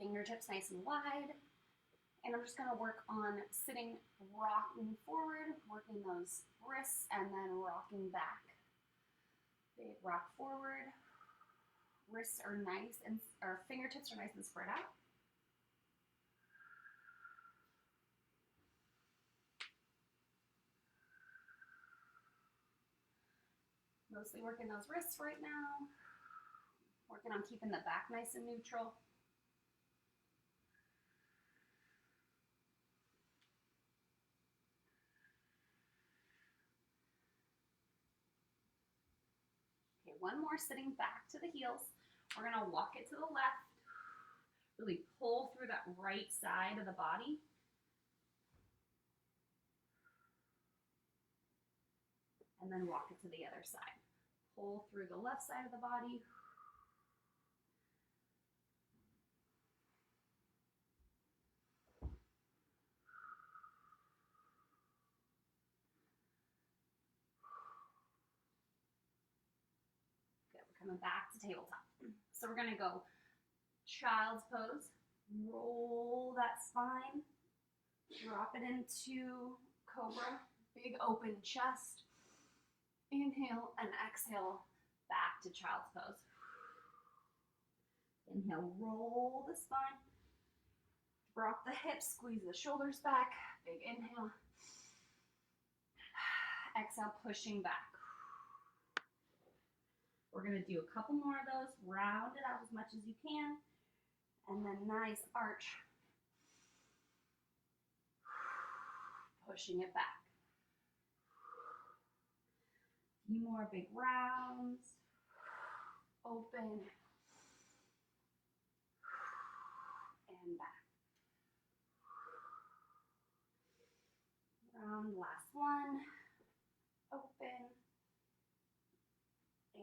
fingertips nice and wide. And I'm just gonna work on sitting, rocking forward, working those wrists, and then rocking back. Big rock forward. Wrists are nice and, or fingertips are nice and spread out. Mostly working those wrists right now. Working on keeping the back nice and neutral. Okay, one more sitting back to the heels. We're gonna walk it to the left. Really pull through that right side of the body. And then walk it to the other side. Pull through the left side of the body. Good, we're coming back to tabletop. So we're gonna go child's pose. Roll that spine. Drop it into cobra. Big open chest. Inhale and exhale back to child's pose. Inhale, roll the spine. Drop the hips, squeeze the shoulders back. Big inhale. Exhale, pushing back. We're gonna do a couple more of those. Round it out as much as you can. And then nice arch. Pushing it back. Few more big rounds. Open. And back. Round, last one. Open.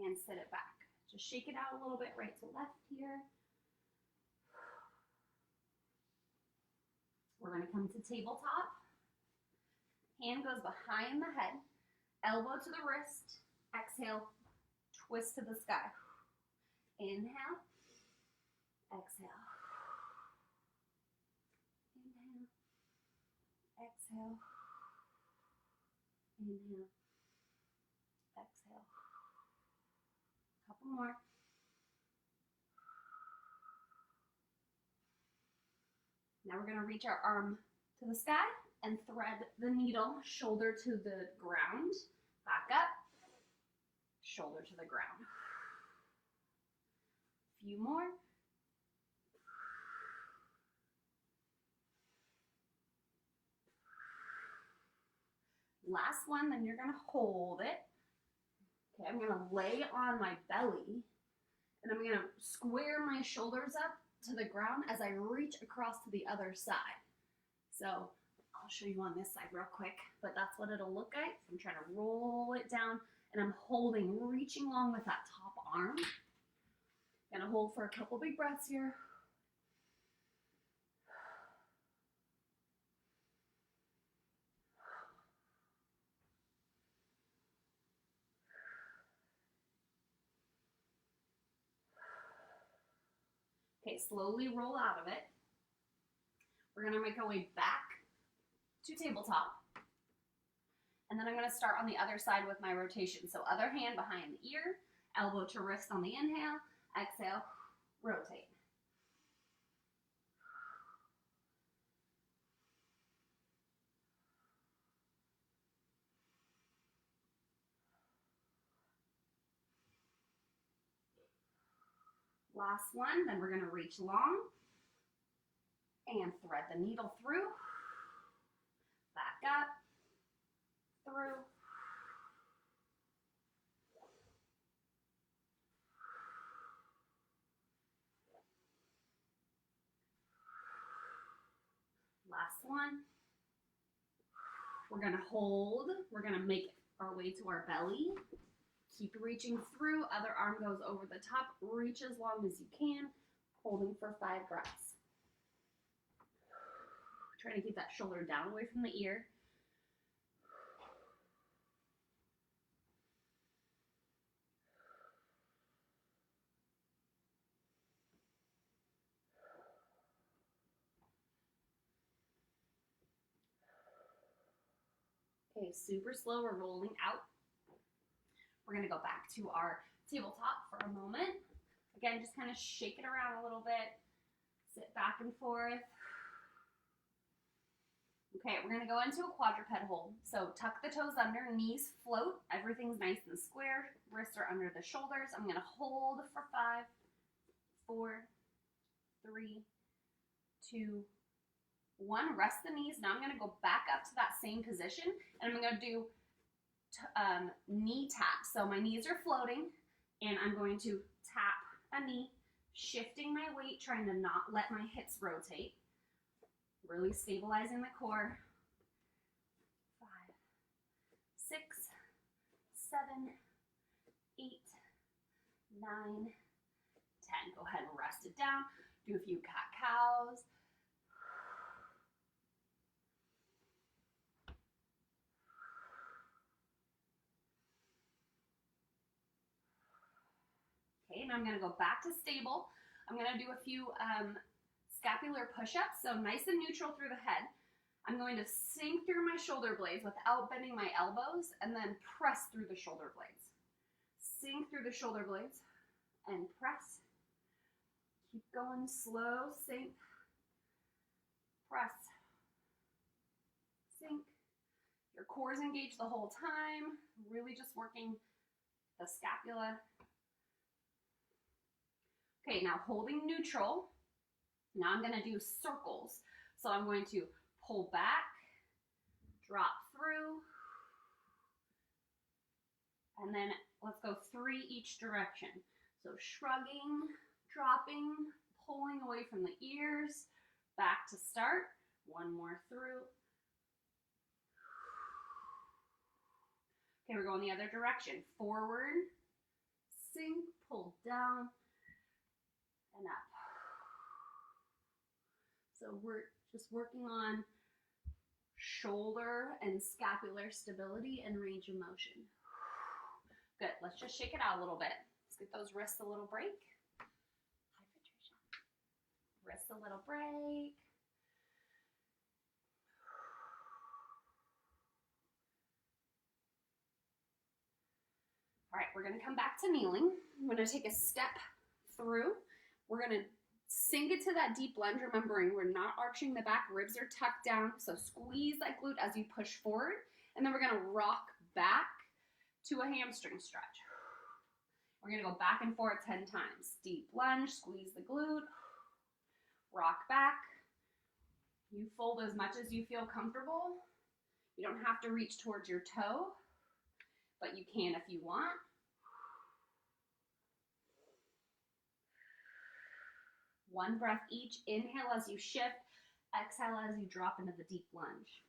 And sit it back. Just shake it out a little bit right to left here. We're going to come to tabletop. Hand goes behind the head. Elbow to the wrist. Exhale. Twist to the sky. Inhale. Exhale. Inhale. Exhale. Inhale. Exhale. Couple more. Now we're going to reach our arm to the sky and thread the needle, shoulder to the ground. Back up, shoulder to the ground. Few more. Last one, then you're going to hold it. Okay, I'm going to lay on my belly, and I'm going to square my shoulders up to the ground as I reach across to the other side. So I'll show you on this side real quick, but that's what it'll look like. I'm trying to roll it down, and I'm holding, reaching along with that top arm. Gonna hold for a couple big breaths here. Okay, slowly roll out of it. We're gonna make our way back to tabletop. And then I'm gonna start on the other side with my rotation. So other hand behind the ear, elbow to wrist on the inhale, exhale, rotate. Last one, then we're gonna reach long and thread the needle through, back up, through, last one. We're gonna hold, we're gonna make our way to our belly. Keep reaching through, other arm goes over the top, reach as long as you can, holding for 5 breaths. Trying to keep that shoulder down away from the ear. Okay, super slow, we're rolling out. We're gonna go back to our tabletop for a moment. Again, just kind of shake it around a little bit. Sit back and forth. Okay, we're gonna go into a quadruped hold. So tuck the toes under, knees float, everything's nice and square. Wrists are under the shoulders. I'm gonna hold for 5, 4, 3, 2, 1. Rest the knees. Now I'm gonna go back up to that same position, and I'm gonna do knee tap. So my knees are floating, and I'm going to tap a knee, shifting my weight, trying to not let my hips rotate. Really stabilizing the core. 5, 6, 7, 8, 9, 10. Go ahead and rest it down. Do a few cat-cows. Okay, now I'm gonna go back to stable. I'm gonna do a few scapular push-ups, so nice and neutral through the head. I'm going to sink through my shoulder blades without bending my elbows, and then press through the shoulder blades. Sink through the shoulder blades and press. Keep going slow, sink, press, sink. Your core is engaged the whole time, really just working the scapula. Okay, now holding neutral. Now I'm gonna do circles. So I'm going to pull back, drop through, and then let's go 3 each direction. So shrugging, dropping, pulling away from the ears, back to start. 1 more through. Okay, we're going the other direction. Forward, sink, pull down, and up. So we're just working on shoulder and scapular stability and range of motion. Good, let's just shake it out a little bit. Let's get those wrists a little break. Hi, Patricia. Wrists a little break. All right, we're gonna come back to kneeling. I'm gonna take a step through. We're gonna sink it to that deep lunge, remembering we're not arching the back, ribs are tucked down, so squeeze that glute as you push forward, and then we're gonna rock back to a hamstring stretch. We're gonna go back and forth 10 times. Deep lunge, squeeze the glute, rock back. You fold as much as you feel comfortable. You don't have to reach towards your toe, but you can if you want. One breath each. Inhale as you shift. Exhale as you drop into the deep lunge.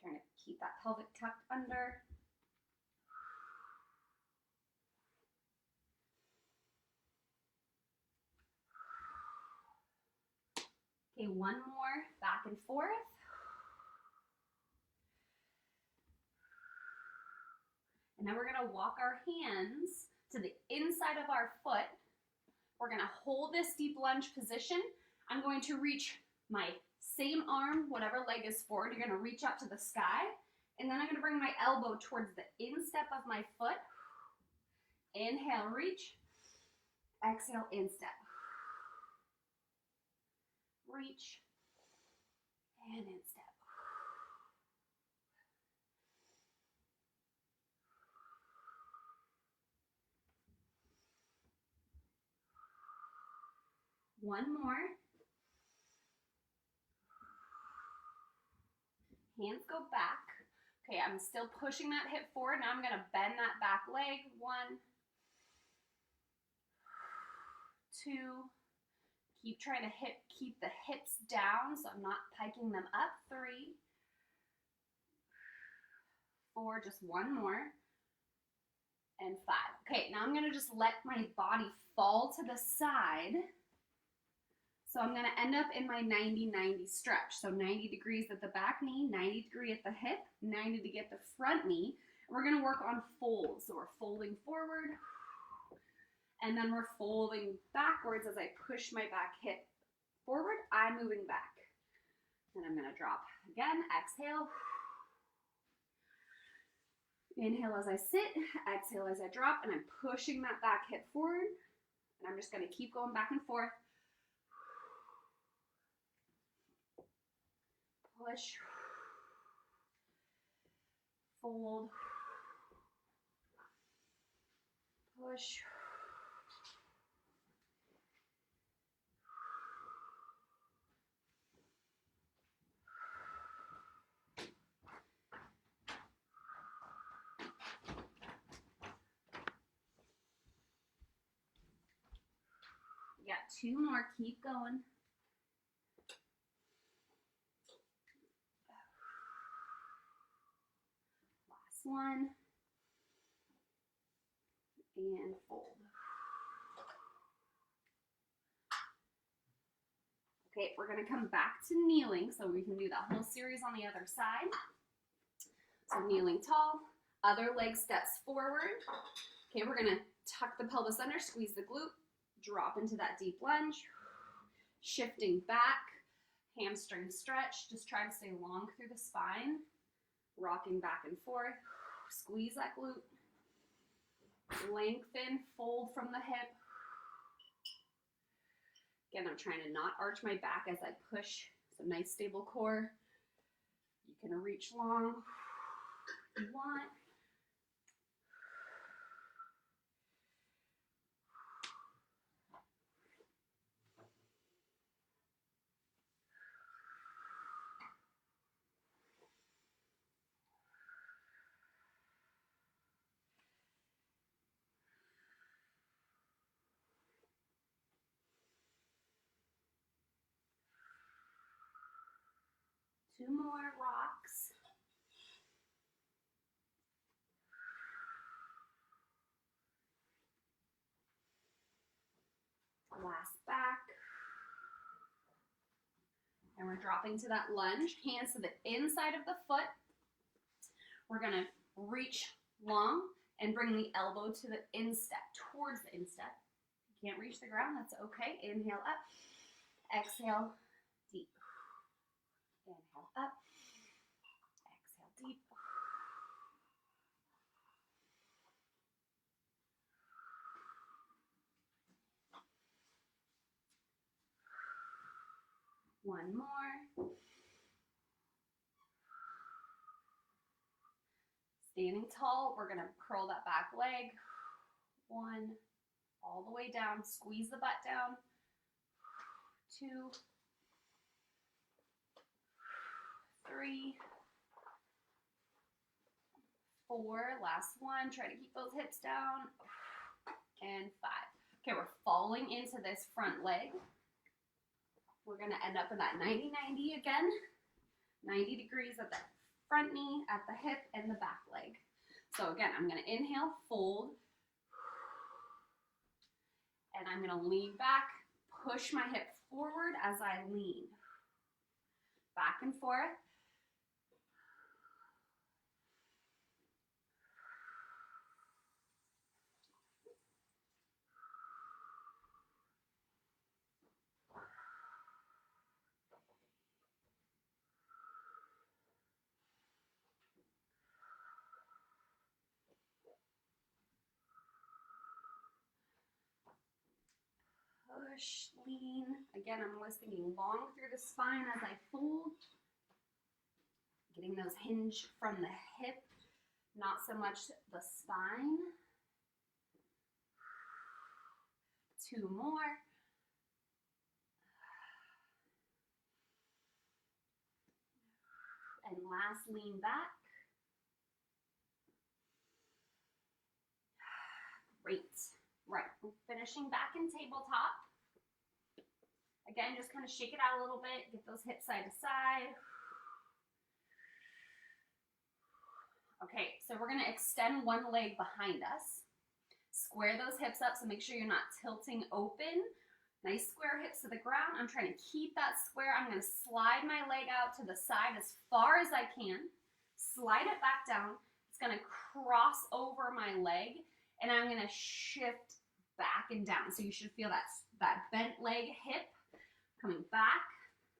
Trying to keep that pelvic tucked under. Okay, 1 more, back and forth. And then we're gonna walk our hands to the inside of our foot. We're gonna hold this deep lunge position. I'm going to reach my same arm, whatever leg is forward. You're gonna reach up to the sky. And then I'm gonna bring my elbow towards the instep of my foot. Inhale, reach. Exhale, instep. Reach and instep. One more. Hands go back. Okay, I'm still pushing that hip forward. Now I'm going to bend that back leg. 1, 2. Keep trying to keep the hips down so I'm not piking them up. 3, 4, just 1 more. And 5. Okay, now I'm going to just let my body fall to the side. So I'm gonna end up in my 90-90 stretch. So 90 degrees at the back knee, 90 degree at the hip, 90 degree at the front knee. And we're gonna work on folds. So we're folding forward, and then we're folding backwards as I push my back hip forward. I'm moving back. Then I'm gonna drop again, exhale. Inhale as I sit, exhale as I drop, and I'm pushing that back hip forward. And I'm just gonna keep going back and forth. Push, fold, push, we got 2 more, keep going. Last one. And fold. Okay, we're gonna come back to kneeling so we can do that whole series on the other side. So kneeling tall, other leg steps forward. Okay, we're gonna tuck the pelvis under, squeeze the glute, drop into that deep lunge, shifting back, hamstring stretch, just try to stay long through the spine, rocking back and forth, squeeze that glute, lengthen, fold from the hip. Again, I'm trying to not arch my back as I push, so nice stable core. You can reach long if you want. Two more rocks. Last back. And we're dropping to that lunge. Hands to the inside of the foot. We're going to reach long and bring the elbow to the instep, towards the instep. If you can't reach the ground, that's okay. Inhale up. Exhale, deep. Inhale up. Exhale, deep. One more. Standing tall, we're gonna curl that back leg. 1, all the way down, squeeze the butt down. 2, 3, 4, last one, try to keep those hips down. And 5. Okay, we're falling into this front leg. We're gonna end up in that 90-90 again. 90 degrees at the front knee, at the hip, and the back leg. So again, I'm gonna inhale, fold, and I'm gonna lean back, push my hip forward as I lean. Back and forth. Push, lean. Again, I'm always thinking long through the spine as I fold. Getting those hinge from the hip, not so much the spine. 2 more. And last, lean back. Great. Right, we're finishing back in tabletop. Again, just kind of shake it out a little bit, get those hips side to side. Okay, so we're gonna extend one leg behind us. Square those hips up, so make sure you're not tilting open. Nice square hips to the ground. I'm trying to keep that square. I'm going to slide my leg out to the side as far as I can. Slide it back down. It's going to cross over my leg, and I'm going to shift back and down. So you should feel that bent leg, hip, coming back,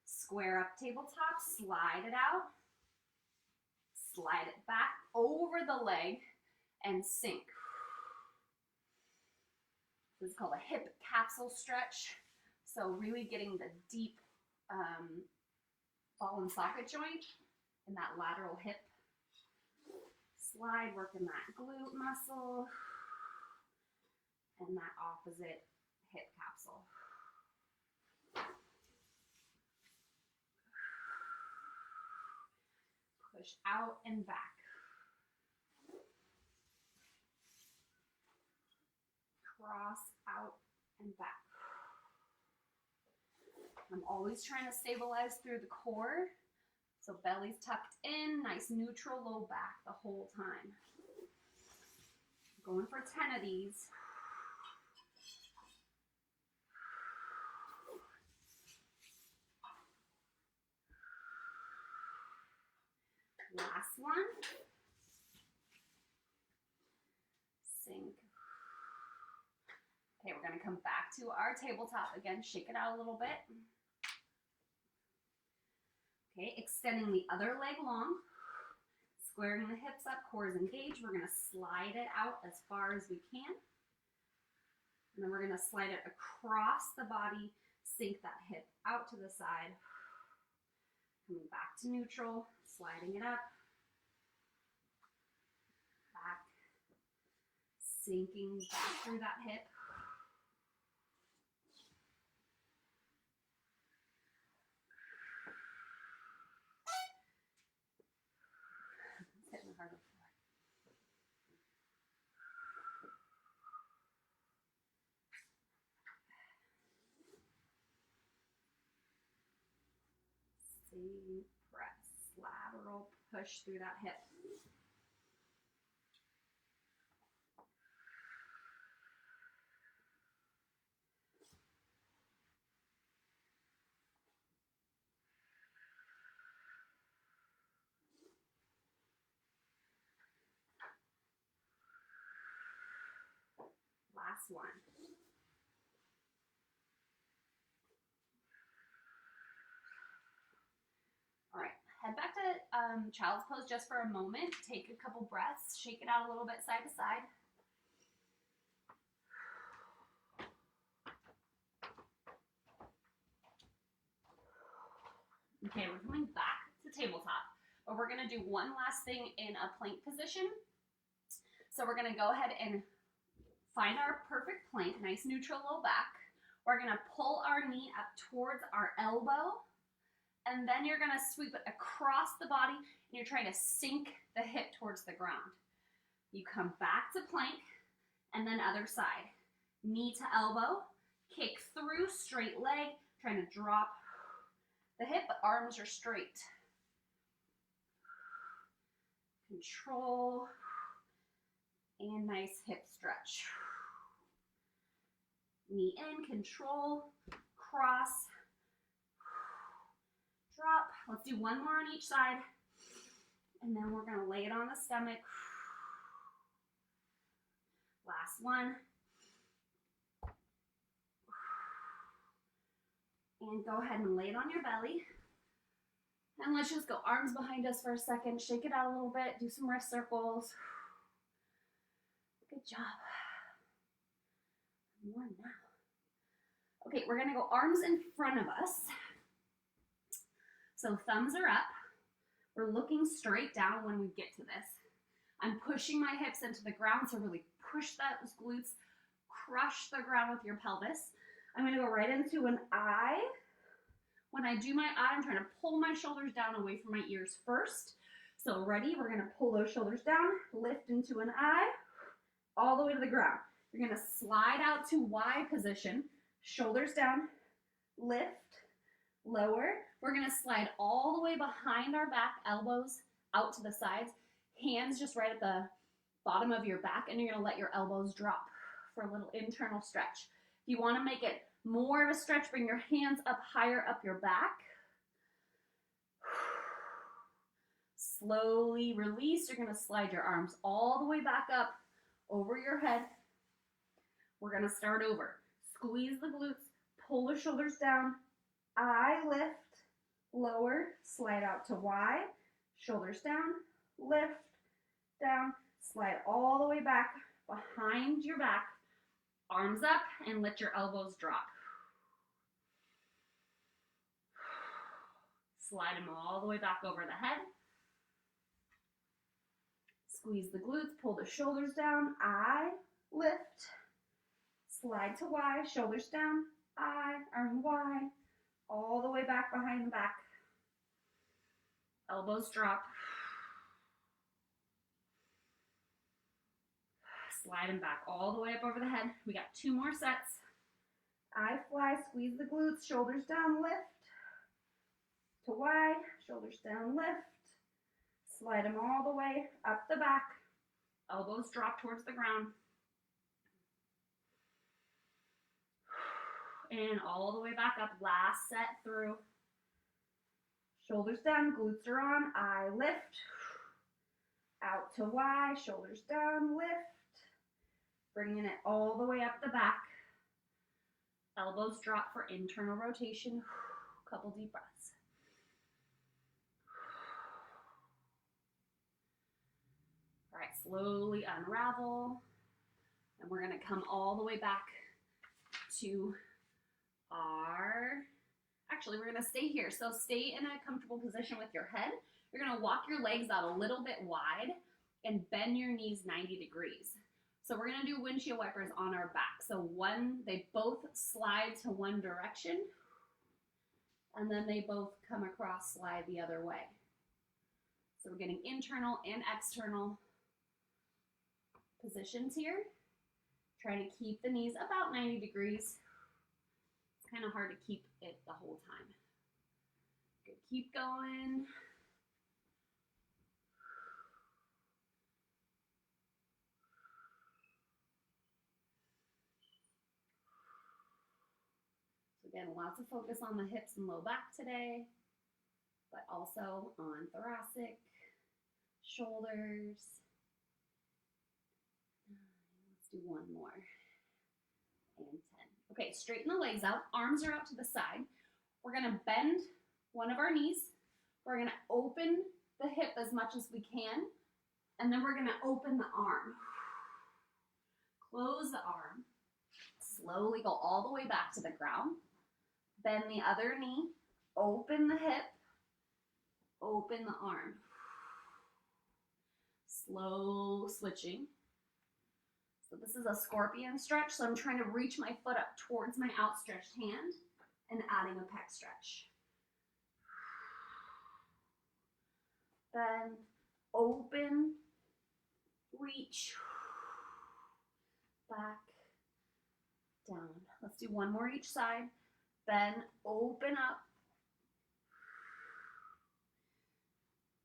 square up tabletop, slide it out, slide it back over the leg, and sink. This is called a hip capsule stretch. So really getting the deep ball and socket joint in that lateral hip. Slide, working that glute muscle and that opposite hip capsule. Push out and back. Cross out and back. I'm always trying to stabilize through the core. So belly's tucked in, nice neutral low back the whole time. Going for 10 of these. Last one. Sink. Okay, we're going to come back to our tabletop again. Shake it out a little bit. Okay, extending the other leg long. Squaring the hips up, core is engaged. We're going to slide it out as far as we can. And then we're going to slide it across the body. Sink that hip out to the side. Coming back to neutral. Sliding it up. Back. Sinking back through that hip. Same press, lateral push through that hip. Last one. All right, head back to child's pose just for a moment. Take a couple breaths, shake it out a little bit side to side. Okay, we're coming back to tabletop, but we're gonna do one last thing in a plank position. So we're gonna go ahead and find our perfect plank, nice neutral low back. We're gonna pull our knee up towards our elbow, and then you're gonna sweep it across the body, and you're trying to sink the hip towards the ground. You come back to plank, and then other side. Knee to elbow, kick through, straight leg, trying to drop the hip, but arms are straight. Control, and nice hip stretch. Knee in, control, cross, drop. Let's do one more on each side. And then we're gonna lay it on the stomach. Last one. And go ahead and lay it on your belly. And let's just go arms behind us for a second. Shake it out a little bit. Do some wrist circles. Good job. More now. Okay, we're gonna go arms in front of us. So thumbs are up. We're looking straight down when we get to this. I'm pushing my hips into the ground, so really push those glutes. Crush the ground with your pelvis. I'm gonna go right into an I. When I do my I, I'm trying to pull my shoulders down away from my ears first. So ready, we're gonna pull those shoulders down, lift into an I, all the way to the ground. You're gonna slide out to Y position, shoulders down, lift, lower. We're gonna slide all the way behind our back, elbows out to the sides, hands just right at the bottom of your back, and you're gonna let your elbows drop for a little internal stretch. If you wanna make it More of a stretch, bring your hands up higher up your back. Slowly release. You're gonna slide your arms all the way back up over your head. We're gonna start over. Squeeze the glutes, pull the shoulders down. I lift, lower, slide out to Y, shoulders down, lift, down, slide all the way back behind your back, arms up, and let your elbows drop. Slide them all the way back over the head. Squeeze the glutes, pull the shoulders down, I lift, slide to Y, shoulders down, I, arm Y, all the way back behind the back. Elbows drop. Slide them back all the way up over the head. We got 2 more sets. I fly, squeeze the glutes, shoulders down, lift. To Y, shoulders down, lift. Slide them all the way up the back. Elbows drop towards the ground. And all the way back up. Last set through. Shoulders down, glutes are on. I lift. Out to Y, shoulders down, lift. Bringing it all the way up the back. Elbows drop for internal rotation. Couple deep breaths. All right, slowly unravel. And we're gonna come all the way back to actually we're gonna stay here. So stay in a comfortable position with your head. You're gonna walk your legs out a little bit wide and bend your knees 90 degrees. So we're gonna do windshield wipers on our back. So they both slide to one direction, and then they both come across, slide the other way. So we're getting internal and external positions here. Try to keep the knees about 90 degrees. It's kind of hard to keep it the whole time. Good, keep going. So again, lots of focus on the hips and low back today, but also on thoracic, shoulders. Let's do one more. And 10. Okay, straighten the legs out. Arms are out to the side. We're gonna bend one of our knees. We're gonna open the hip as much as we can. And then we're gonna open the arm. Close the arm. Slowly go all the way back to the ground. Bend the other knee. Open the hip. Open the arm. Slow switching. So this is a scorpion stretch, so I'm trying to reach my foot up towards my outstretched hand and adding a pec stretch. Then open, reach, back, down. Let's do one more each side. Then open up.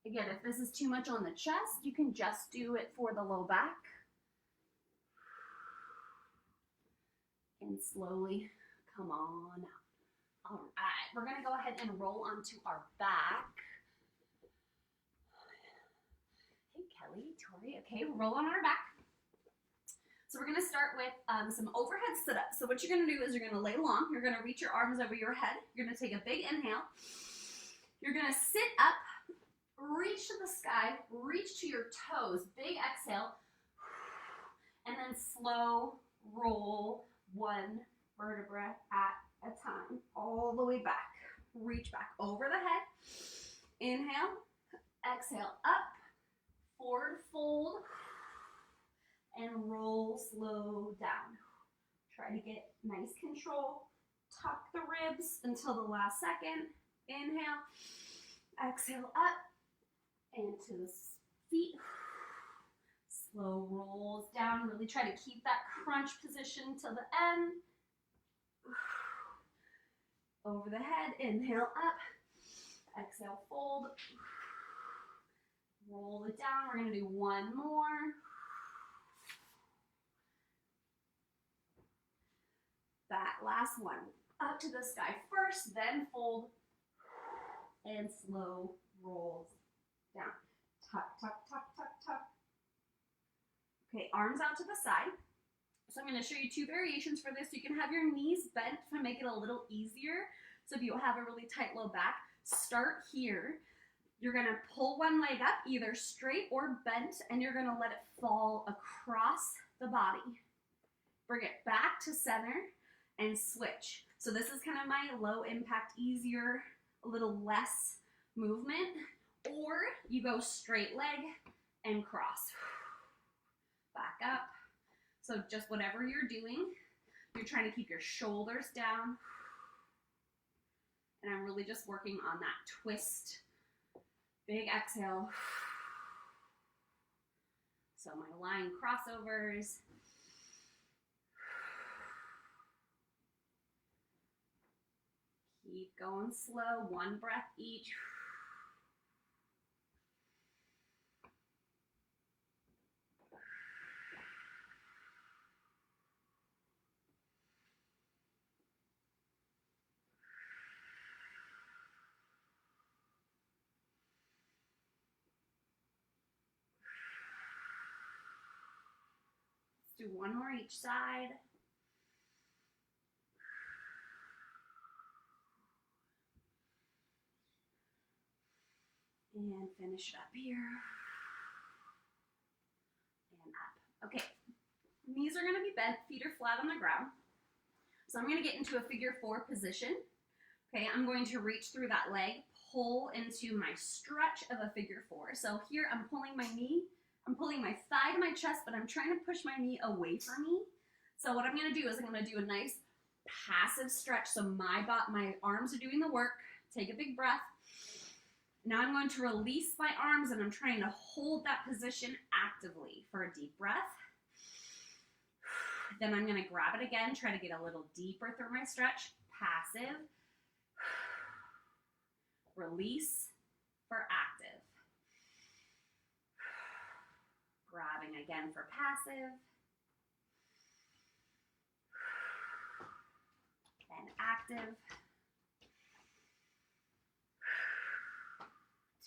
Again, if this is too much on the chest, you can just do it for the low back. And slowly come on out. All right, we're gonna go ahead and roll onto our back. Hey, Kelly, Tori, okay, roll on our back. So we're gonna start with some overhead sit-ups. So what you're gonna do is you're gonna lay long. You're gonna reach your arms over your head. You're gonna take a big inhale. You're gonna sit up, reach to the sky, reach to your toes, big exhale, and then slow roll one vertebra at a time, all the way back. Reach back over the head. Inhale, exhale up, forward fold, and roll slow down. Try to get nice control. Tuck the ribs until the last second. Inhale, exhale up, and to the feet. Slow rolls down. Really try to keep that crunch position till the end. Over the head. Inhale up. Exhale, fold. Roll it down. We're going to do one more. Back, last one. Up to the sky first, then fold and slow rolls down. Tuck, tuck, tuck, tuck, tuck. Okay, arms out to the side. So I'm going to show you two variations for this. You can have your knees bent to make it a little easier. So if you have a really tight low back, start here. You're going to pull one leg up, either straight or bent, and you're going to let it fall across the body. Bring it back to center and switch. So this is kind of my low impact, easier, a little less movement. Or you go straight leg and cross. Back up. So just whatever you're doing, you're trying to keep your shoulders down. And I'm really just working on that twist. Big exhale. So my line crossovers. Keep going slow, one breath each. Let's do one more each side. And finish it up here. And up. Okay, knees are going to be bent, feet are flat on the ground. So I'm going to get into a figure four position. Okay, I'm going to reach through that leg, pull into my stretch of a figure four. So here I'm pulling my knee, I'm pulling my thigh to my chest, but I'm trying to push my knee away from me. So what I'm going to do is I'm going to do a nice passive stretch. So my arms are doing the work. Take a big breath. Now I'm going to release my arms and I'm trying to hold that position actively for a deep breath. Then I'm going to grab it again, try to get a little deeper through my stretch. Passive. Release for active. Grabbing again for passive. And active.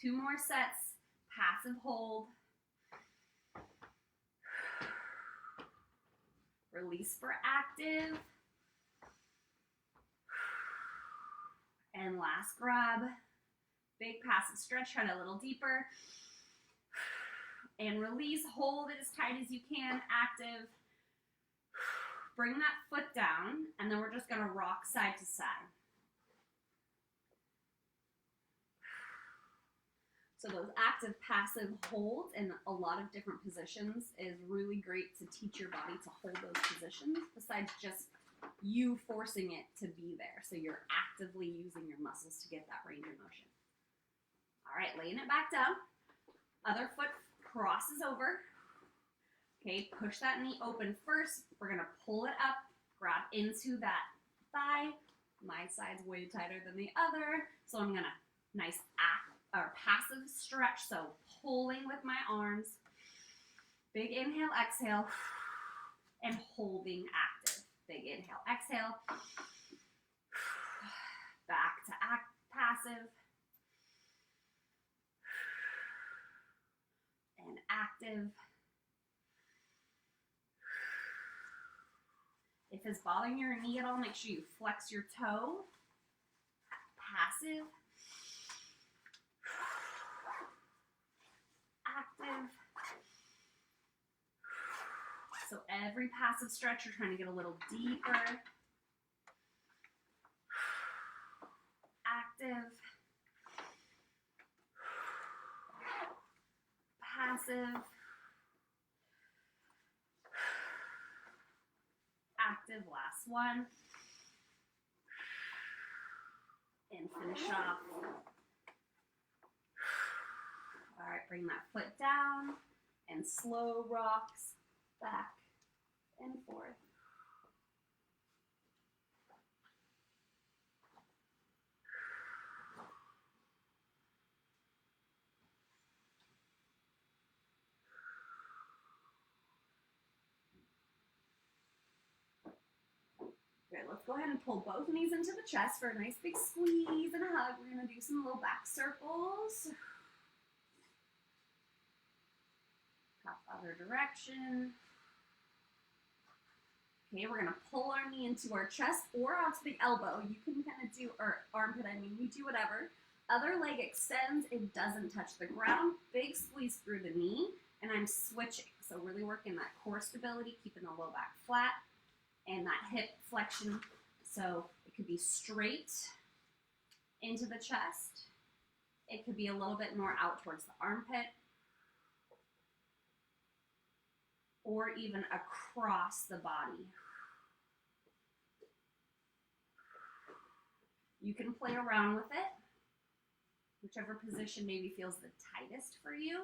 2 more sets, passive hold. Release for active. And last grab. Big passive stretch, try it a little deeper. And release, hold it as tight as you can, active. Bring that foot down, and then we're just gonna rock side to side. So those active passive holds in a lot of different positions is really great to teach your body to hold those positions, besides just you forcing it to be there. So you're actively using your muscles to get that range of motion. All right, laying it back down. Other foot crosses over. Okay, push that knee open first. We're gonna pull it up, grab into that thigh. My side's way tighter than the other. So I'm gonna passive stretch, so pulling with my arms. Big inhale, exhale, and holding active. Big inhale, exhale. Back to passive. And active. If it's bothering your knee at all, make sure you flex your toe. Passive. Active. So every passive stretch, you're trying to get a little deeper. Active. Passive. Active, last one. And finish off. All right, bring that foot down and slow rocks back and forth. Good, let's let's go ahead and pull both knees into the chest for a nice big squeeze and a hug. We're gonna do some little back circles. Pop other direction. Okay, we're gonna pull our knee into our chest or onto the elbow. You can kind of do, or armpit, I mean, you do whatever. Other leg extends, it doesn't touch the ground. Big squeeze through the knee, and I'm switching. So really working that core stability, keeping the low back flat, and that hip flexion. So it could be straight into the chest. It could be a little bit more out towards the armpit, or even across the body. You can play around with it, whichever position maybe feels the tightest for you.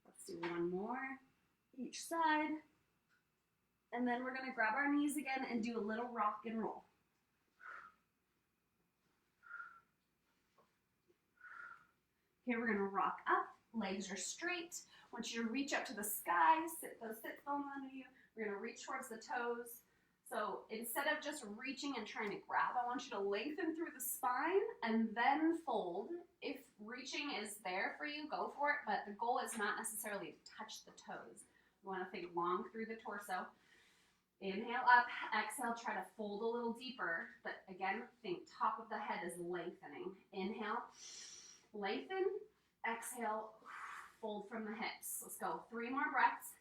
Let's do one more, each side. And then we're gonna grab our knees again and do a little rock and roll. Okay, we're gonna rock up, legs are straight. I want you to reach up to the sky, sit those sit bones under you. We're gonna reach towards the toes. So instead of just reaching and trying to grab, I want you to lengthen through the spine and then fold. If reaching is there for you, go for it, but the goal is not necessarily to touch the toes. You wanna think long through the torso. Inhale up, exhale, try to fold a little deeper, but again, think top of the head is lengthening. Inhale, lengthen, exhale, fold from the hips. Let's go, 3 more breaths.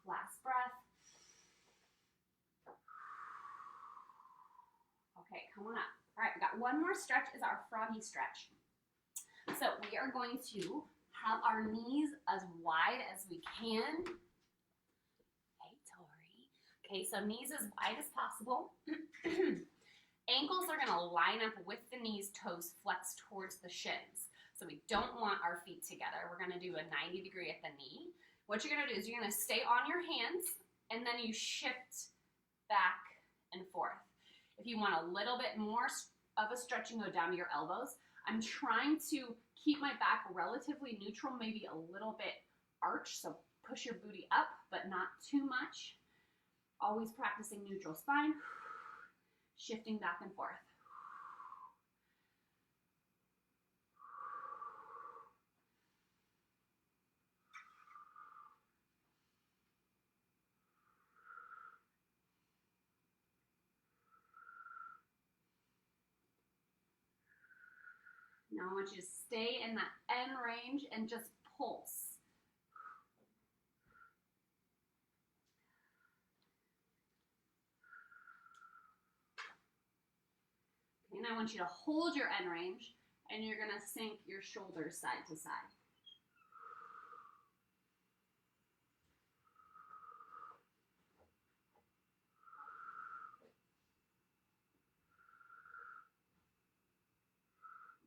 Last breath. Okay, come on up. All right, we got one more stretch, is our froggy stretch. So we are going to have our knees as wide as we can. Hey, Tori. Okay, so knees as wide as possible. Ankles are gonna line up with the knees, toes flex towards the shins. So we don't want our feet together. We're gonna do a 90 degree at the knee. What you're gonna do is you're gonna stay on your hands and then you shift back and forth. If you want a little bit more of a stretch and go down to your elbows, I'm trying to keep my back relatively neutral, maybe a little bit arched, so push your booty up, but not too much. Always practicing neutral spine, shifting back and forth. Now I want you to stay in that end range and just pulse. Okay, and I want you to hold your end range and you're gonna sink your shoulders side to side.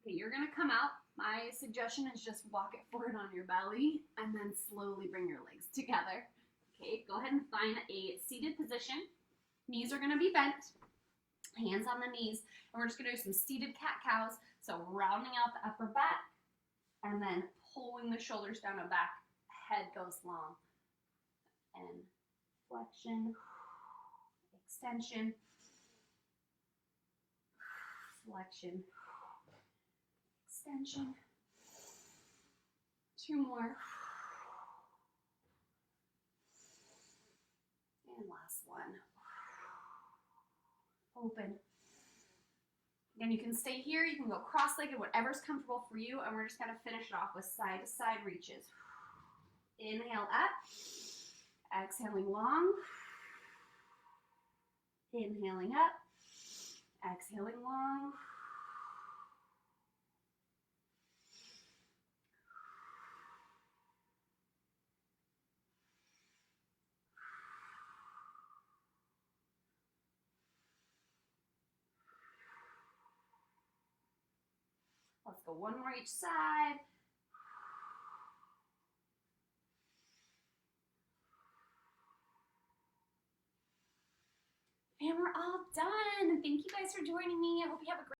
Okay, you're gonna come out. My suggestion is just walk it forward on your belly and then slowly bring your legs together. Okay, go ahead and find a seated position. Knees are gonna be bent, hands on the knees, and we're just gonna do some seated cat-cows. So rounding out the upper back and then pulling the shoulders down and back, head goes long. And flexion, extension, flexion, extension. 2 more. And last one. Open. Again, you can stay here, you can go cross-legged, whatever's comfortable for you, and we're just gonna finish it off with side-to-side reaches. Inhale up, exhaling long, inhaling up, exhaling long. Let's go one more each side. And we're all done. Thank you guys for joining me. I hope you have a great